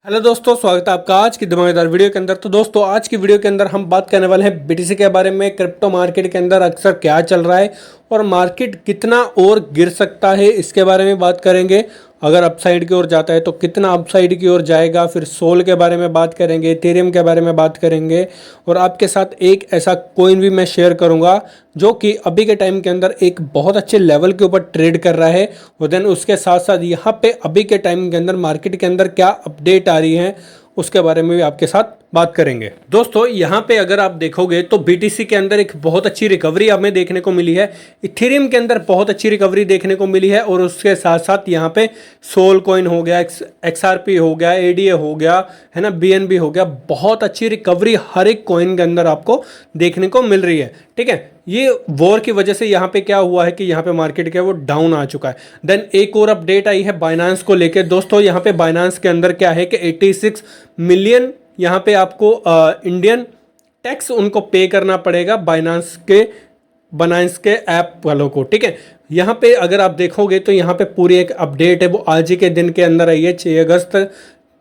Hello दोस्तों, स्वागत है आपका आज की धमाकेदार वीडियो के अंदर। तो दोस्तों, आज की वीडियो के अंदर हम बात करने वाले हैं बीटीसी के बारे में। क्रिप्टो मार्केट के अंदर अक्सर क्या चल रहा है और मार्केट कितना और गिर सकता है, इसके बारे में बात करेंगे। अगर अपसाइड की ओर जाता है तो कितना अपसाइड की ओर जाएगा। फिर सोल के बारे में बात करेंगे, इथेरियम के बारे में बात करेंगे और आपके साथ एक ऐसा कॉइन भी मैं शेयर करूंगा जो कि अभी के टाइम के अंदर एक बहुत अच्छे लेवल के ऊपर ट्रेड कर रहा है। और देन उसके साथ साथ यहाँ पे अभी के टाइम के अंदर मार्केट के अंदर क्या अपडेट आ रही है उसके बारे में भी आपके साथ बात करेंगे। दोस्तों, यहाँ पे अगर आप देखोगे तो बीटीसी के अंदर एक बहुत अच्छी रिकवरी हमें देखने को मिली है। इथेरियम के अंदर बहुत अच्छी रिकवरी देखने को मिली है और उसके साथ साथ यहाँ पे सोल कॉइन हो गया, XRP हो गया, एडीए हो गया, है ना, BNB हो गया। बहुत अच्छी रिकवरी हर एक कॉइन के अंदर आपको देखने को मिल रही है। ठीक है, ये वॉर की वजह से यहाँ पे क्या हुआ है कि यहाँ पे मार्केट क्या है वो डाउन आ चुका है। देन एक और अपडेट आई है बाइनांस को लेके। दोस्तों, यहाँ पे बाइनांस के अंदर क्या है कि 86 मिलियन यहाँ पे आपको इंडियन टैक्स उनको पे करना पड़ेगा बाइनांस के ऐप वालों को। ठीक है, यहाँ पे अगर आप देखोगे तो यहाँ पे पूरी एक अपडेट है वो आज ही के दिन के अंदर आई है। 6 अगस्त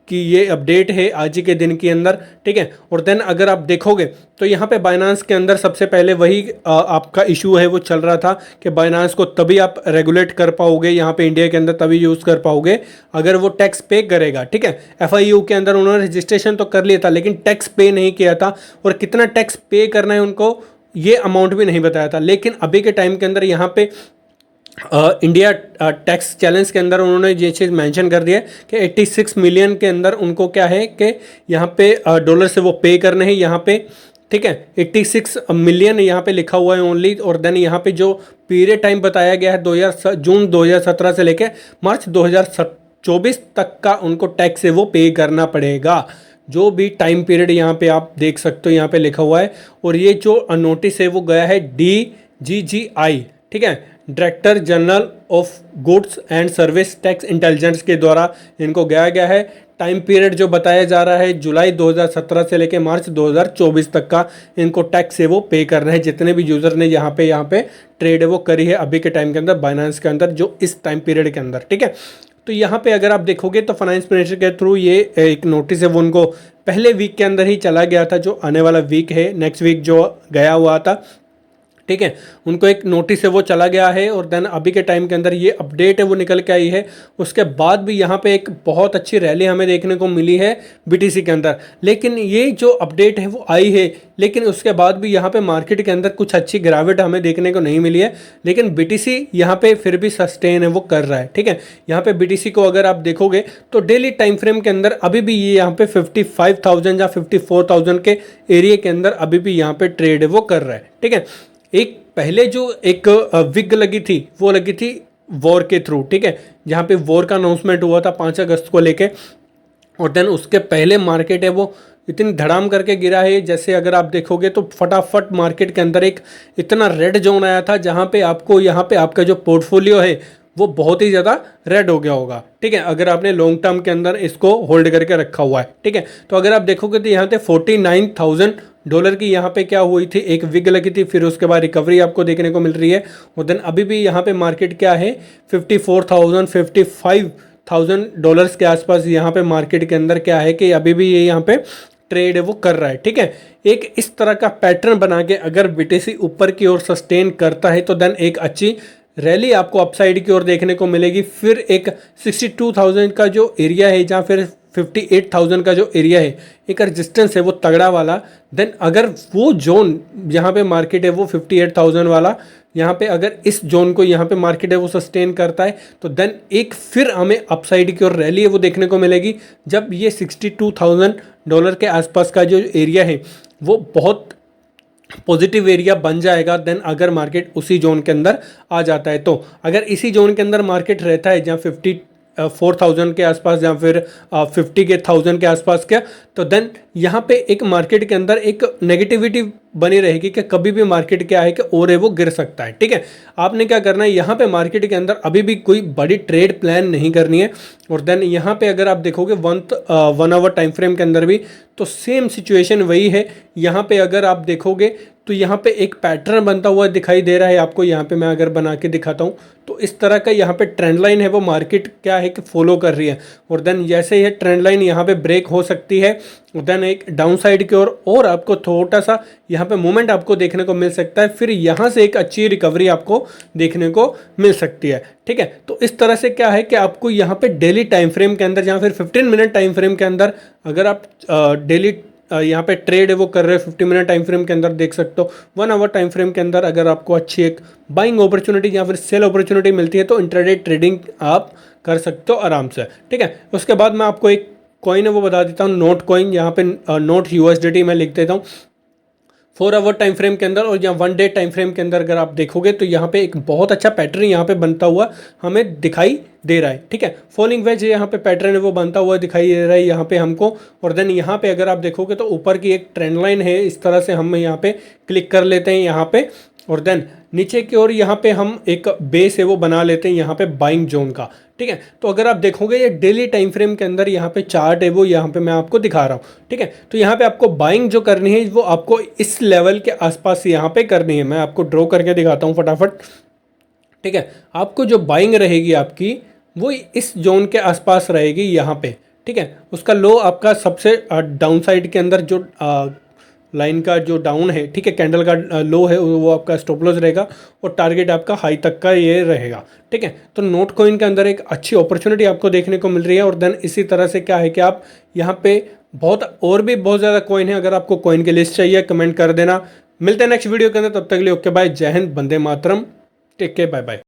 की ये अपडेट है आज ही के दिन के अंदर। ठीक है, और देन अगर आप देखोगे तो यहाँ पे बाइनांस के अंदर सबसे पहले वही आपका इशू है वो चल रहा था कि बाइनांस को तभी आप रेगुलेट कर पाओगे यहाँ पे इंडिया के अंदर, तभी यूज़ कर पाओगे अगर वो टैक्स पे करेगा। ठीक है, FIU के अंदर उन्होंने रजिस्ट्रेशन तो कर लिया था लेकिन टैक्स पे नहीं किया था और कितना टैक्स पे करना है उनको ये अमाउंट भी नहीं बताया था। लेकिन अभी के टाइम के अंदर यहाँ पे इंडिया टैक्स चैलेंज के अंदर उन्होंने ये चीज़ मेंशन कर दिया है कि 86 मिलियन के अंदर उनको क्या है कि यहाँ पे डॉलर से वो पे करने हैं यहाँ पे। ठीक है, 86 मिलियन यहाँ पे लिखा हुआ है ओनली। और देन यहाँ पे जो पीरियड टाइम बताया गया है जून 2017 से लेके मार्च 2024 तक का उनको टैक्स है वो पे करना पड़ेगा। जो भी टाइम पीरियड यहाँ पे आप देख सकते हो यहाँ पे लिखा हुआ है। और ये जो नोटिस है वो गया है DGGI, ठीक है, director general of goods and service tax intelligence के द्वारा इनको गया है। टाइम पीरियड जो बताया जा रहा है जुलाई 2017 से लेकर मार्च 2024 तक का इनको टैक्स है वो पे करना है। जितने भी यूज़र ने यहाँ पे ट्रेड है वो करी है अभी के टाइम के अंदर बाइनेंस के अंदर जो इस टाइम पीरियड के अंदर। ठीक है, तो यहाँ पे अगर आप देखोगे तो फाइनेंस मिनिस्टर के थ्रू ये एक नोटिस है वो उनको पहले वीक के अंदर ही चला गया था। जो आने वाला वीक है, नेक्स्ट वीक जो गया हुआ था, ठीक है, उनको एक नोटिस है वो चला गया है। और देन अभी के टाइम के अंदर ये अपडेट है वो निकल के आई है। उसके बाद भी यहाँ पे एक बहुत अच्छी रैली हमें देखने को मिली है बीटीसी के अंदर। लेकिन ये जो अपडेट है वो आई है लेकिन उसके बाद भी यहाँ पे मार्केट के अंदर कुछ अच्छी गिरावट हमें देखने को नहीं मिली है। लेकिन बीटीसी यहाँ पे फिर भी सस्टेन है वो कर रहा है। ठीक है, यहाँ पे बीटीसी को अगर आप देखोगे तो डेली टाइम फ्रेम के अंदर अभी भी ये यहाँ पे 55,000 या 54,000 के एरिया के अंदर अभी भी यहाँ पे ट्रेड है वो कर रहा है। ठीक है, एक पहले जो एक विग लगी थी वो लगी थी वॉर के थ्रू। ठीक है, जहाँ पे वॉर का अनाउंसमेंट हुआ था 5 अगस्त को लेके। और देन उसके पहले मार्केट है वो इतनी धड़ाम करके गिरा है। जैसे अगर आप देखोगे तो फटाफट मार्केट के अंदर एक इतना रेड जोन आया था जहाँ पे आपको यहाँ पे आपका जो पोर्टफोलियो है वो बहुत ही ज़्यादा रेड हो गया होगा। ठीक है, अगर आपने लॉन्ग टर्म के अंदर इसको होल्ड करके रखा हुआ है। ठीक है, तो अगर आप देखोगे तो यहाँ पे $49,000 की यहाँ पे क्या हुई थी, एक विग लगी थी, फिर उसके बाद रिकवरी आपको देखने को मिल रही है। और देन अभी भी यहाँ पे मार्केट क्या है 54,000 $55,000 के आसपास यहाँ पे मार्केट के अंदर क्या है कि अभी भी ये यहाँ पे ट्रेड है वो कर रहा है। ठीक है, एक इस तरह का पैटर्न बना के अगर बीटीसी ऊपर की ओर सस्टेन करता है तो देन एक अच्छी रैली आपको अपसाइड की ओर देखने को मिलेगी। फिर एक 62,000 का जो एरिया है जहाँ फिर 58,000 का जो एरिया है, एक रेजिस्टेंस है वो तगड़ा वाला। देन अगर वो जोन यहाँ पे मार्केट है वो 58,000 वाला, यहाँ पे अगर इस जोन को यहाँ पे मार्केट है वो सस्टेन करता है तो देन एक फिर हमें अपसाइड की ओर रैली है वो देखने को मिलेगी जब ये $62,000 के आसपास का जो एरिया है वो बहुत पॉजिटिव एरिया बन जाएगा। देन अगर मार्केट उसी जोन के अंदर आ जाता है तो अगर इसी जोन के अंदर मार्केट रहता है जहाँ 54,000 के आसपास या फिर 50,000 के आसपास का, तो देन यहाँ पे एक मार्केट के अंदर एक नेगेटिविटी बनी रहेगी कि कभी भी मार्केट क्या है कि और है वो गिर सकता है। ठीक है, आपने क्या करना है यहाँ पे मार्केट के अंदर अभी भी कोई बड़ी ट्रेड प्लान नहीं करनी है। और देन यहाँ पे अगर आप देखोगे 1 आवर टाइम फ्रेम के अंदर भी तो सेम सिचुएशन वही है। यहाँ पे अगर आप देखोगे तो यहाँ पे एक पैटर्न बनता हुआ दिखाई दे रहा है आपको। यहाँ पे मैं अगर बना के दिखाता हूँ तो इस तरह का यहाँ पे ट्रेंड लाइन है, वो मार्केट क्या है कि फॉलो कर रही है। और देन जैसे ये ट्रेंड लाइन यहाँ पे ब्रेक हो सकती है, देन एक डाउन साइड की ओर और आपको थोड़ा सा यहाँ पे मूवमेंट आपको देखने को मिल सकता है, फिर यहाँ से एक अच्छी रिकवरी आपको देखने को मिल सकती है। ठीक है, तो इस तरह से क्या है कि आपको यहाँ पे डेली टाइम फ्रेम के अंदर या फिर 15 मिनट टाइम फ्रेम के अंदर अगर आप डेली यहाँ पे ट्रेड है वो कर रहे हैं 50 मिनट टाइम फ्रेम के अंदर देख सकते हो, 1 आवर टाइम फ्रेम के अंदर अगर आपको अच्छी एक बाइंग अपॉर्चुनिटी या फिर सेल अपॉर्चुनिटी मिलती है तो इंट्राडे ट्रेडिंग आप कर सकते हो आराम से। ठीक है, उसके बाद मैं आपको एक कॉइन है वो बता देता हूँ, नोट कॉइन। यहाँ पे नोट USDT मैं लिख देता हूँ। 4 आवर टाइम फ्रेम के अंदर और या 1 डे टाइम फ्रेम के अंदर अगर आप देखोगे तो यहाँ पे एक बहुत अच्छा पैटर्न यहाँ पे बनता हुआ हमें दिखाई दे रहा है। ठीक है, फॉलिंग वेज यहाँ पे पैटर्न है वो बनता हुआ दिखाई दे रहा है यहाँ पे हमको। और देन यहाँ पे अगर आप देखोगे तो ऊपर की एक ट्रेंड लाइन है, इस तरह से हम यहाँ पे क्लिक कर लेते हैं यहाँ पे। और देन नीचे की ओर यहाँ पे हम एक बेस है वो बना लेते हैं यहाँ पे बाइंग जोन का। ठीक है, तो अगर आप देखोगे ये डेली टाइम फ्रेम के अंदर यहाँ पे चार्ट है वो यहाँ पे मैं आपको दिखा रहा हूँ। ठीक है, तो यहाँ पे आपको बाइंग जो करनी है वो आपको इस लेवल के आसपास यहाँ पे करनी है। मैं आपको ड्रॉ करके दिखाता हूँ फटाफट। ठीक है, आपको जो बाइंग रहेगी आपकी वो इस जोन के आसपास रहेगी यहाँ पे। ठीक है, उसका लो आपका सबसे डाउन साइड के अंदर जो लाइन का जो डाउन है, ठीक है, कैंडल का लो है वो आपका स्टॉप लॉस रहेगा और टारगेट आपका हाई तक का ये रहेगा। ठीक है, तो नोट कॉइन के अंदर एक अच्छी अपॉर्चुनिटी आपको देखने को मिल रही है। और देन इसी तरह से क्या है कि आप यहाँ पे और भी बहुत ज़्यादा कॉइन है। अगर आपको कॉइन की लिस्ट चाहिए कमेंट कर देना। मिलते हैं नेक्स्ट वीडियो के अंदर, तब तक के लिए ओके बाय, जय Hind, Vande Mataram, take care, bye bye.